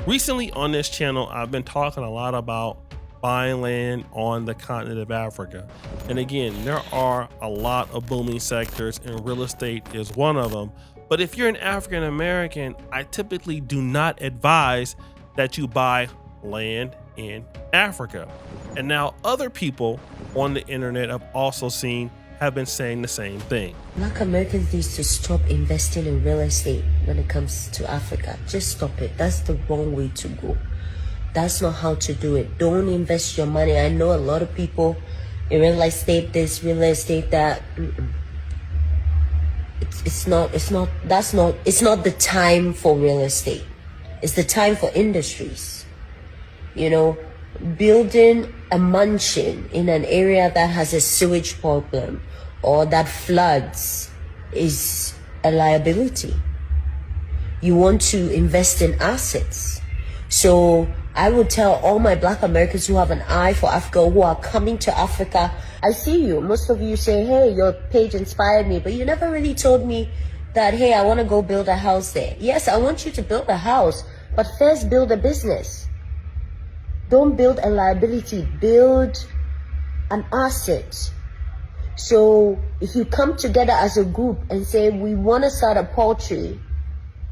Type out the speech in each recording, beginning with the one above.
Recently on this channel, I've been talking a lot about buying land on the continent of Africa. And again, there are a lot of booming sectors and real estate is one of them. But if you're an African American, I typically do not advise that you buy land in Africa. And now other people on the internet have been saying the same thing. Black Americans need to stop investing in real estate when it comes to Africa. Just stop it. That's the wrong way to go. That's not how to do it. Don't invest your money. I know a lot of people in real estate this, real estate that. It's not the time for real estate. It's the time for industries. You know, building a mansion in an area that has a sewage problem or that floods is a liability. You want to invest in assets. So I would tell all my Black Americans who have an eye for Africa, who are coming to Africa, I see you. Most of you say, hey, your page inspired me, but you never really told me that, hey, I want to go build a house there. Yes, I want you to build a house, but first build a business. Don't build a liability, build an asset. So if you come together as a group and say, we want to start a poultry,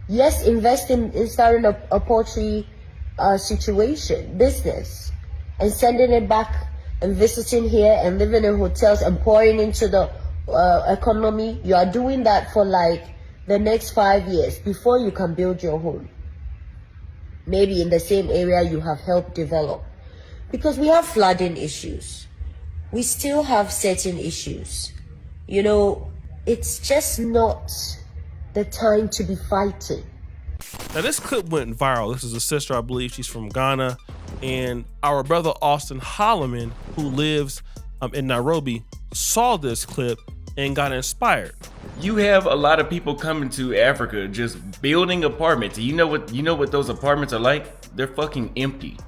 yes, invest in starting a poultry business, and sending it back and visiting here and living in hotels and pouring into the economy. You are doing that for like the next 5 years before you can build your home. Maybe in the same area you have helped develop. Because we have flooding issues. We still have certain issues. You know, it's just not the time to be fighting. Now this clip went viral. This is a sister, I believe she's from Ghana. And our brother Austin Holloman, who lives in Nairobi, saw this clip and got inspired. You have a lot of people coming to Africa just building apartments. You know what those apartments are like? They're fucking empty.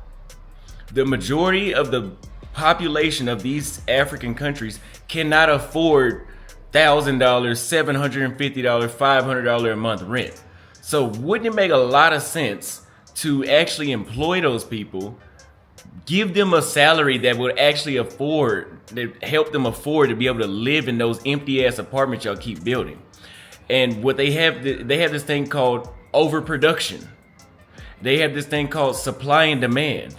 The majority of the population of these African countries cannot afford $1,000, $750, $500 a month rent. So wouldn't it make a lot of sense to actually employ those people, give them a salary that would actually help them afford to be able to live in those empty ass apartments y'all keep building? And what they have this thing called overproduction. They have this thing called supply and demand.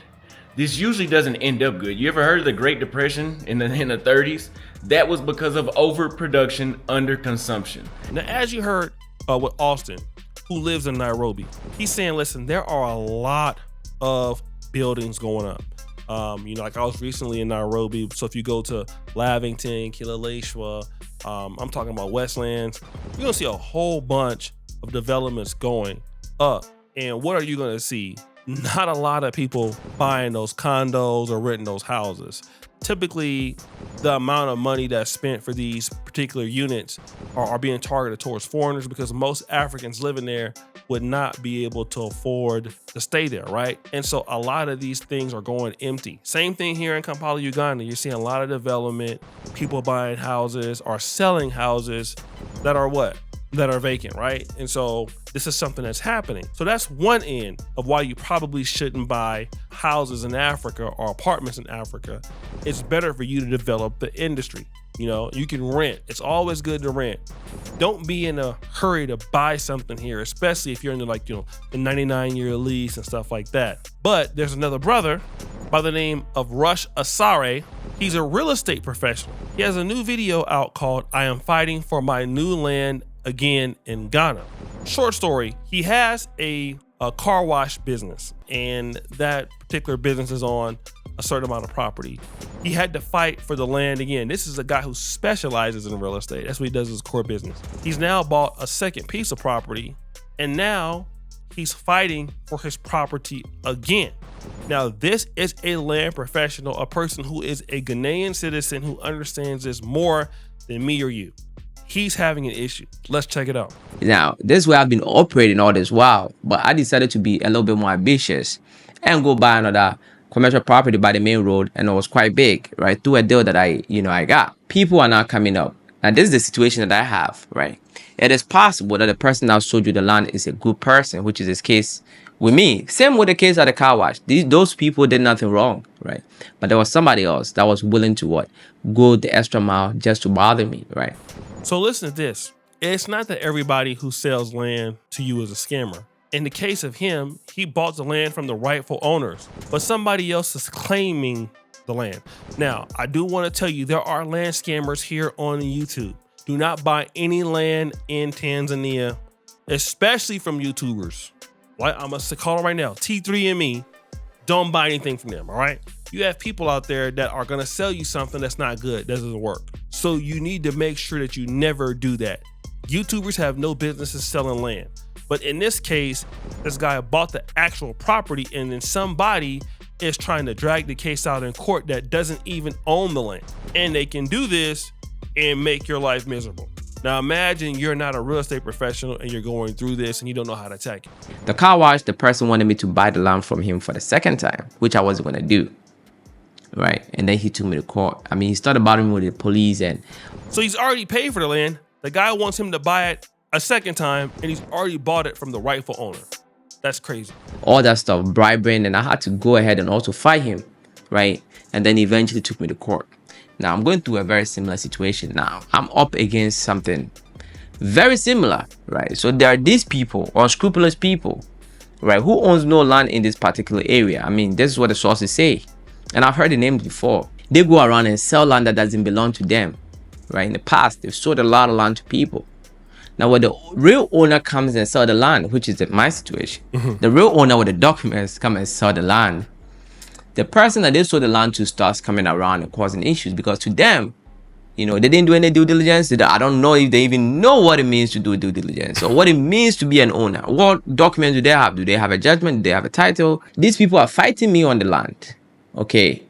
This usually doesn't end up good. You ever heard of the Great Depression in the 30s? That was because of overproduction, underconsumption. Now, as you heard with Austin, who lives in Nairobi, he's saying, listen, there are a lot of buildings going up. Like I was recently in Nairobi, so if you go to Lavington, Kileleshwa, I'm talking about Westlands, you're gonna see a whole bunch of developments going up. And what are you gonna see? Not a lot of people buying those condos or renting those houses. Typically, the amount of money that's spent for these particular units are being targeted towards foreigners, because most Africans living there would not be able to afford to stay there, right? And so a lot of these things are going empty. Same thing here in Kampala, Uganda. You're seeing a lot of development, people buying houses or selling houses that are vacant, right? And so this is something that's happening. So that's one end of why you probably shouldn't buy houses in Africa or apartments in Africa. It's better for you to develop the industry. You know, you can rent. It's always good to rent. Don't be in a hurry to buy something here, especially if you're in the 99-year lease and stuff like that. But there's another brother by the name of Rush Asare. He's a real estate professional. He has a new video out called I Am Fighting for My New Land Again in Ghana. Short story, he has a car wash business, and that particular business is on a certain amount of property. He had to fight for the land again. This is a guy who specializes in real estate. That's what he does, his core business. He's now bought a second piece of property, and now he's fighting for his property again. Now, this is a land professional, a person who is a Ghanaian citizen who understands this more than me or you. He's having an issue. Let's check it out. Now, this is where I've been operating all this while, but I decided to be a little bit more ambitious and go buy another commercial property by the main road, and it was quite big, right? Through a deal that I got. People are now coming up. Now, this is the situation that I have, right? It is possible that the person that sold you the land is a good person, which is this case with me. Same with the case at the car wash. Those people did nothing wrong, right? But there was somebody else that was willing to what? Go the extra mile just to bother me, right? So listen to this. It's not that everybody who sells land to you is a scammer. In the case of him, he bought the land from the rightful owners, but somebody else is claiming the land. Now, I do want to tell you, there are land scammers here on YouTube. Do not buy any land in Tanzania, especially from YouTubers. Like, I'm going to call them right now, T3ME. Don't buy anything from them, all right? You have people out there that are going to sell you something that's not good, that doesn't work. So you need to make sure that you never do that. YouTubers have no business selling land. But in this case, this guy bought the actual property, and then somebody is trying to drag the case out in court that doesn't even own the land. And they can do this and make your life miserable. Now imagine you're not a real estate professional and you're going through this and you don't know how to attack it. The car wash, the person wanted me to buy the land from him for the second time, which I wasn't going to do, right? And then he took me to court. I mean, he started bothering me with the police. And so he's already paid for the land. The guy wants him to buy it a second time, and he's already bought it from the rightful owner. That's crazy. All that stuff, bribing, and I had to go ahead and also fight him, right? And then he eventually took me to court. Now I'm going through a very similar situation now. I'm up against something very similar, right? So there are these people, unscrupulous people, right, who owns no land in this particular area. I mean, this is what the sources say, and I've heard the names before. They go around and sell land that doesn't belong to them, right? In the past, they've sold a lot of land to people. Now, when the real owner comes and sell the land, which is my situation, the real owner with the documents come and sell the land, the person that they sold the land to starts coming around and causing issues, because to them, you know, they didn't do any due diligence. I don't know if they even know what it means to do due diligence or what it means to be an owner. What documents do they have? Do they have a judgment? Do they have a title? These people are fighting me on the land, okay?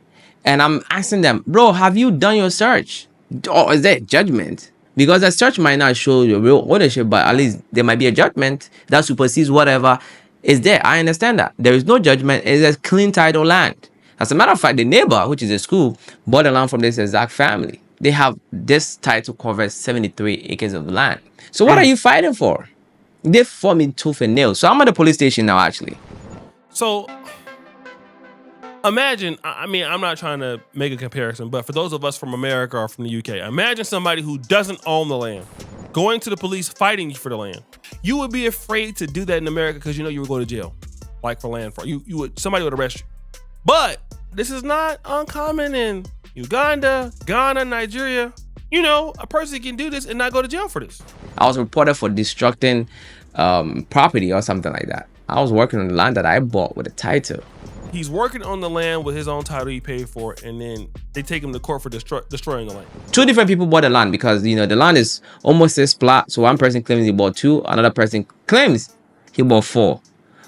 And I'm asking them, bro, have you done your search? Or is there a judgment? Because a search might not show your real ownership, but at least there might be a judgment that supersedes whatever is there. I understand that. There is no judgment. It's a clean title land. As a matter of fact, the neighbor, which is a school, bought the land from this exact family. They have this title covers 73 acres of land. So what are you fighting for? They fought me tooth and nail. So I'm at the police station now, actually. So imagine, I mean, I'm not trying to make a comparison, but for those of us from America or from the UK, imagine somebody who doesn't own the land going to the police fighting you for the land. You would be afraid to do that in America because you know you would go to jail, like for land fraud. Somebody would arrest you. But this is not uncommon in Uganda, Ghana, Nigeria. You know, a person can do this and not go to jail for this. I was reported for destructing property or something like that. I was working on the land that I bought with a title. He's working on the land with his own title he paid for, and then they take him to court for destroying the land. Two different people bought the land because, you know, the land is almost a splat. So one person claims he bought 2, another person claims he bought 4.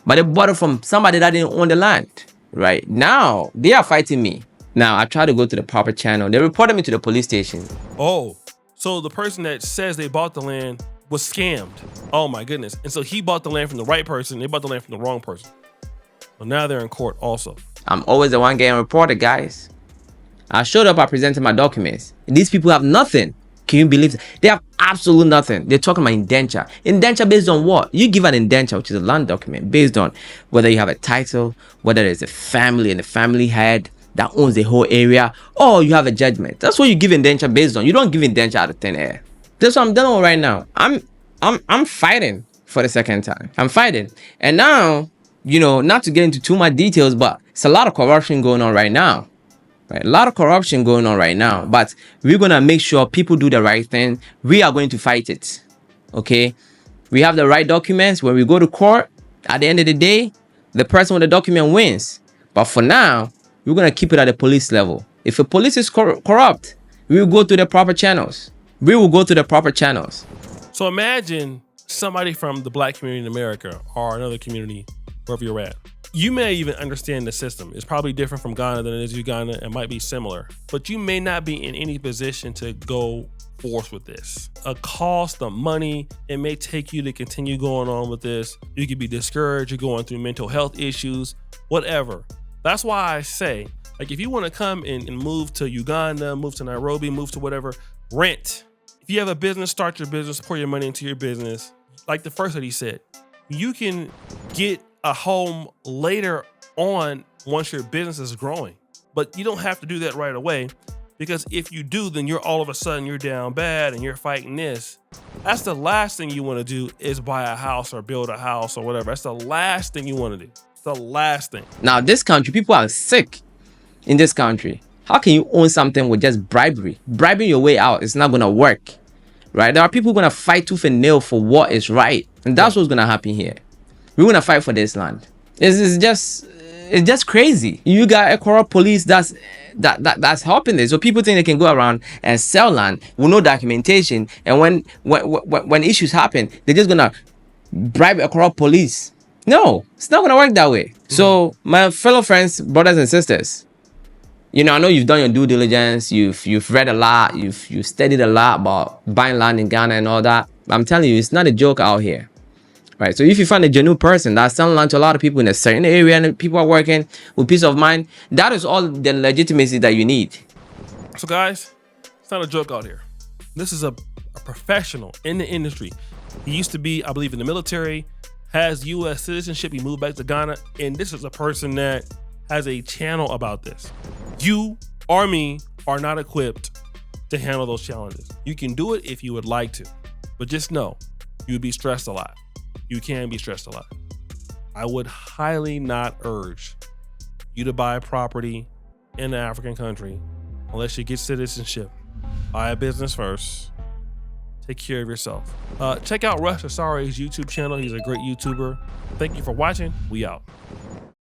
But they bought it from somebody that didn't own the land. Right now, they are fighting me. Now, I try to go to the proper channel. They reported me to the police station. Oh, so the person that says they bought the land was scammed. Oh my goodness. And so he bought the land from the right person. They bought the land from the wrong person. Well, now they're in court also. I'm always the one getting reported, guys. I showed up, I presented my documents. These people have nothing. Can you believe it? They have absolutely nothing. They're talking about indenture. Indenture based on what? You give an indenture, which is a land document, based on whether you have a title, whether there's a family and the family head that owns the whole area, or you have a judgment. That's what you give indenture based on. You don't give indenture out of thin air. That's what I'm done with right now. I'm fighting for the second time. I'm fighting. And now, you know, not to get into too much details, but it's a lot of corruption going on right now. Right, a lot of corruption going on right now, but we're going to make sure people do the right thing. We are going to fight it. Okay. We have the right documents. When we go to court, at the end of the day, the person with the document wins. But for now, we're going to keep it at the police level. If the police is corrupt, we will go to the proper channels. We will go to the proper channels. So imagine somebody from the black community in America or another community, wherever you're at. You may even understand the system. It's probably different from Ghana than it is Uganda. It might be similar, but you may not be in any position to go forth with this. A cost, the money, it may take you to continue going on with this. You could be discouraged. You're going through mental health issues, whatever. That's why I say, like, if you want to come and move to Uganda, move to Nairobi, move to whatever, rent. If you have a business, start your business, pour your money into your business. Like the first lady said, you can get a home later on once your business is growing. But you don't have to do that right away, because if you do, then you're all of a sudden you're down bad and you're fighting this. That's the last thing you want to do, is buy a house or build a house or whatever. That's the last thing you want to do. It's the last thing. Now, this country, people are sick in this country. How can you own something with just bribery? Bribing your way out is not going to work, right? There are people going to fight tooth and nail for what is right. And that's what's going to happen here. We're going to fight for this land. It's just crazy. You got a corrupt police that's helping this. So people think they can go around and sell land with no documentation. And when issues happen, they're just going to bribe a corrupt police. No, it's not going to work that way. So my fellow friends, brothers and sisters, I know you've done your due diligence. You've read a lot. You've studied a lot about buying land in Ghana and all that. I'm telling you, it's not a joke out here, right? So if you find a genuine person that's selling land to a lot of people in a certain area and people are working with peace of mind, that is all the legitimacy that you need. So guys, it's not a joke out here. This is a professional in the industry. He used to be, I believe, in the military, has U.S. citizenship. He moved back to Ghana, and this is a person that has a channel about this. You or me are not equipped to handle those challenges. You can do it if you would like to, but just know you would be stressed a lot. You can be stressed a lot. I would highly not urge you to buy a property in an African country unless you get citizenship. Buy a business first. Take care of yourself. Check out Russ Asari's YouTube channel. He's a great YouTuber. Thank you for watching. We out.